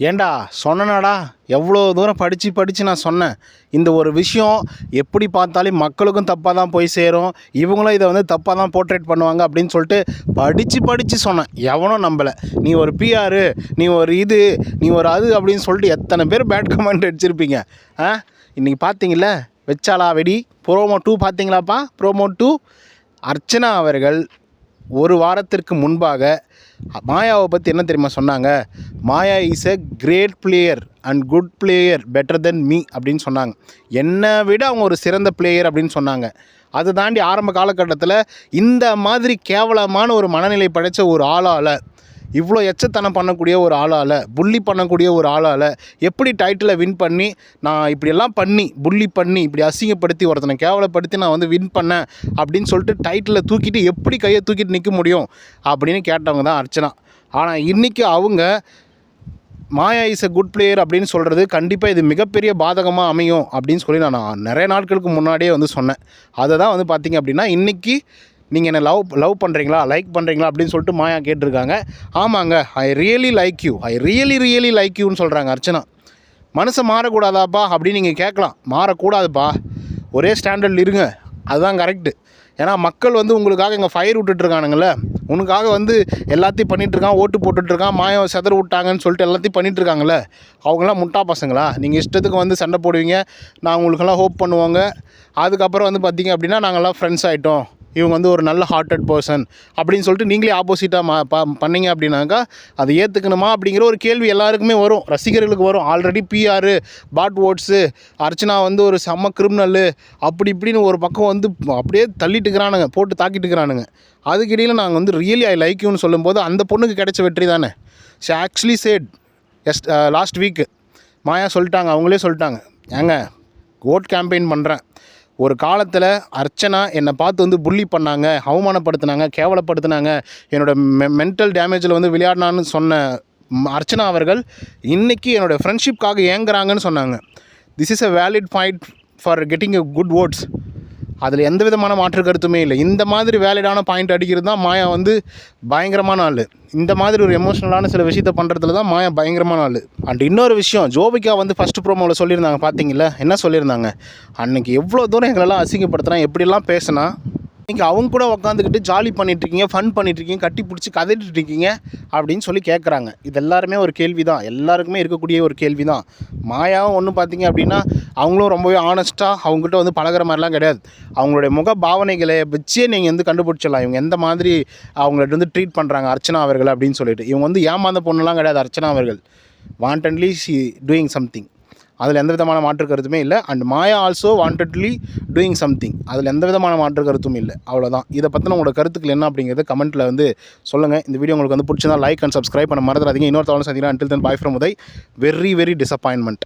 ஏண்டா சொன்னனாடா, எவ்வளோ தூரம் படித்து நான் சொன்னேன். இந்த ஒரு விஷயம் எப்படி பார்த்தாலும் மக்களுக்கும் தப்பாக தான் போய் சேரும், இவங்களும் இதை வந்து தப்பாக தான் போர்ட்ரேட் பண்ணுவாங்க அப்படின்னு சொல்லிட்டு படித்து சொன்னேன். எவனும் நம்பலை. நீ ஒரு பிஆர், நீ ஒரு இது, நீ ஒரு அது அப்படின்னு சொல்லிட்டு எத்தனை பேர் பேட் கமெண்ட் அடிச்சிருப்பீங்க. இன்றைக்கி பார்த்தீங்கள, வெச்சாலா வெடி ப்ரோமோ 2 பார்த்தீங்களாப்பா? ப்ரோமோ 2 அர்ச்சனா அவர்கள் ஒரு வாரத்திற்கு முன்பாக மாயாவை பற்றி என்ன தெரியுமா சொன்னாங்க? Maya is a great player and good player, better than me அப்படின்னு சொன்னாங்க. என்னை விட அவங்க ஒரு சிறந்த பிளேயர் அப்படின்னு சொன்னாங்க. அதை தாண்டி ஆரம்ப காலகட்டத்தில் இந்த மாதிரி கேவலமான ஒரு மனநிலை படைத்த ஒரு ஆளால், இவ்வளோ எச்சத்தனம் பண்ணக்கூடிய ஒரு ஆளால், புள்ளி பண்ணக்கூடிய ஒரு ஆளால் எப்படி டைட்டிலை வின் பண்ணி, நான் இப்படியெல்லாம் பண்ணி புள்ளி பண்ணி இப்படி அசிங்கப்படுத்தி ஒருத்தனை கேவலப்படுத்தி நான் வந்து வின் பண்ணேன் அப்படின்னு சொல்லிட்டு டைட்டிலை தூக்கிட்டு எப்படி கையை தூக்கிட்டு நிற்க முடியும் அப்படின்னு கேட்டவங்க தான் அர்ச்சனா. ஆனால் இன்றைக்கி அவங்க மாயா இஸ் எ குட் பிளேயர் அப்படின்னு சொல்கிறது கண்டிப்பாக இது மிகப்பெரிய பாதகமாக அமையும் அப்படின்னு சொல்லி நான் நிறைய நாட்களுக்கு முன்னாடியே வந்து சொன்னேன். அதை தான் வந்து பார்த்திங்க அப்படின்னா இன்றைக்கி நீங்கள் என்ன லவ் பண்ணுறீங்களா, லைக் பண்ணுறீங்களா அப்படின்னு சொல்லிட்டு மாயா கேட்டிருக்காங்க. ஆமாங்க, ஐ ரியலி லைக் யூன்னு சொல்கிறாங்க அர்ச்சனா. மனுஷன் மாறக்கூடாதாப்பா அப்படின்னு நீங்கள் கேட்கலாம். மாறக்கூடாதுப்பா, ஒரே ஸ்டாண்டர்டில் இருங்க, அதுதான் கரெக்டு. ஏன்னா மக்கள் வந்து உங்களுக்காக இங்கே ஃபயர் விட்டுட்ருக்கானுங்கள, உனக்காக வந்து எல்லாத்தையும் பண்ணிகிட்ருக்கான், ஓட்டு போட்டுட்ருக்கான், மாயாவை செதற விட்டாங்கன்னு சொல்லிட்டு எல்லாத்தையும் பண்ணிகிட்ருக்காங்கள, அவங்களாம் முட்டா பசங்களா? நீங்கள் இஷ்டத்துக்கு வந்து சண்டை போடுவீங்க, நான் உங்களுக்கெல்லாம் ஹோப் பண்ணுவாங்க, அதுக்கப்புறம் வந்து பார்த்திங்க அப்படின்னா நாங்கள்லாம் ஃப்ரெண்ட்ஸ் ஆகிட்டோம், இவங்க வந்து ஒரு நல்ல ஹார்ட்டட் பர்சன் அப்படின்னு சொல்லிட்டு நீங்களே ஆப்போசிட்டாக பண்ணிங்க அப்படின்னாக்கா அதை ஏற்றுக்கணுமா அப்படிங்கிற ஒரு கேள்வி எல்லாருக்குமே வரும், ரசிகர்களுக்கு வரும். ஆல்ரெடி பிஆர், பாட் ஓட்ஸு, அர்ச்சனா வந்து ஒரு செம்ம கிரிமினல் அப்படி இப்படின்னு ஒரு பக்கம் வந்து அப்படியே தள்ளிட்டுக்கிறானுங்க, போட்டு தாக்கிட்டுக்கிறானுங்க. அதுக்கிடையில் நாங்கள் வந்து ரியலி ஐ லைக் யூன்னு சொல்லும்போது அந்த பொண்ணுக்கு கிடைச்ச வெற்றி தானே. She actually said last week Maya சொல்லிட்டாங்க, அவங்களே சொல்லிட்டாங்க, ஏங்க ஓட் கேம்பெயின் பண்ணுறேன், ஒரு காலத்தில் அர்ச்சனா என்னை பார்த்து வந்து புள்ளி பண்ணாங்க, அவமானப்படுத்தினாங்க, கேவலப்படுத்தினாங்க, என்னோடய மென்டல் டேமேஜில் வந்து விளையாடினான்னு சொன்ன அர்ச்சனா அவர்கள் இன்றைக்கி என்னோடய ஃப்ரெண்ட்ஷிப்காக ஏங்குறாங்கன்னு சொன்னாங்க. This is a valid point for getting a good words. அதில் எந்த விதமான மாற்று கருத்துமே இல்லை. இந்த மாதிரி வேலிடான பாயிண்ட் அடிக்கிறது தான் மாயா வந்து பயங்கரமான ஆள். இந்த மாதிரி ஒரு எமோஷ்னலான சில விஷயத்தை பண்ணுறதுல தான் மாயா பயங்கரமான ஆள். அண்ட் இன்னொரு விஷயம், ஜோபிகா வந்து ஃபஸ்ட்டு ப்ரோமோவில் சொல்லியிருந்தாங்க, பார்த்தீங்களா என்ன சொல்லியிருந்தாங்க? அன்றைக்கி எவ்வளோ தூரம் எங்களெல்லாம் அசிங்கப்படுத்தினா, எப்படிலாம் பேசினா, இன்றைக்கி அவங்க கூட உட்காந்துக்கிட்டு ஜாலி பண்ணிகிட்ருக்கீங்க, ஃபன் பண்ணிகிட்ருக்கீங்க, கட்டி பிடிச்சி கதைட்டுருக்கீங்க அப்படின்னு சொல்லி கேட்குறாங்க. இது எல்லாருமே ஒரு கேள்வி தான், எல்லாருக்குமே இருக்கக்கூடிய ஒரு கேள்வி தான். மாயாவும் ஒன்று பார்த்திங்க அப்படின்னா அவங்களும் ரொம்பவே ஆனஸ்ட்டாக அவங்ககிட்ட வந்து பழகிற மாதிரிலாம் கிடையாது. அவங்களுடைய முக பாவனைகளை வச்சே நீங்கள் வந்து கண்டுபிடிச்சிடலாம் இவங்க எந்த மாதிரி அவங்கள்ட்ட வந்து ட்ரீட் பண்ணுறாங்க அர்ச்சனா அவர்கள் அப்படின்னு சொல்லிட்டு. இவங்க வந்து ஏமாந்த பொண்ணுலாம் கிடையாது அர்ச்சனா அவர்கள். வாண்டட்லி ஷி டூயிங் சம்திங், அதில் எந்த விதமான மாற்று கருத்துமே இல்லை. And Maya also wantedly doing something, அதில் எந்த விதமான மாற்று கருத்தும் இல்லை. அவ்வளோதான். இதை பற்றின உங்களோட கருத்துக்கள் என்ன அப்படிங்கிறத கமெண்ட்டில் வந்து சொல்லுங்கள். இந்த வீடியோ உங்களுக்கு வந்து பிடிச்சிருந்தா லைக் அண்ட் சப்ஸ்கிரைப் பண்ண மறந்துடாதீங்க. இன்னொரு தவணை சந்திக்கலாம். Until then bye from Uday. Very disappointment.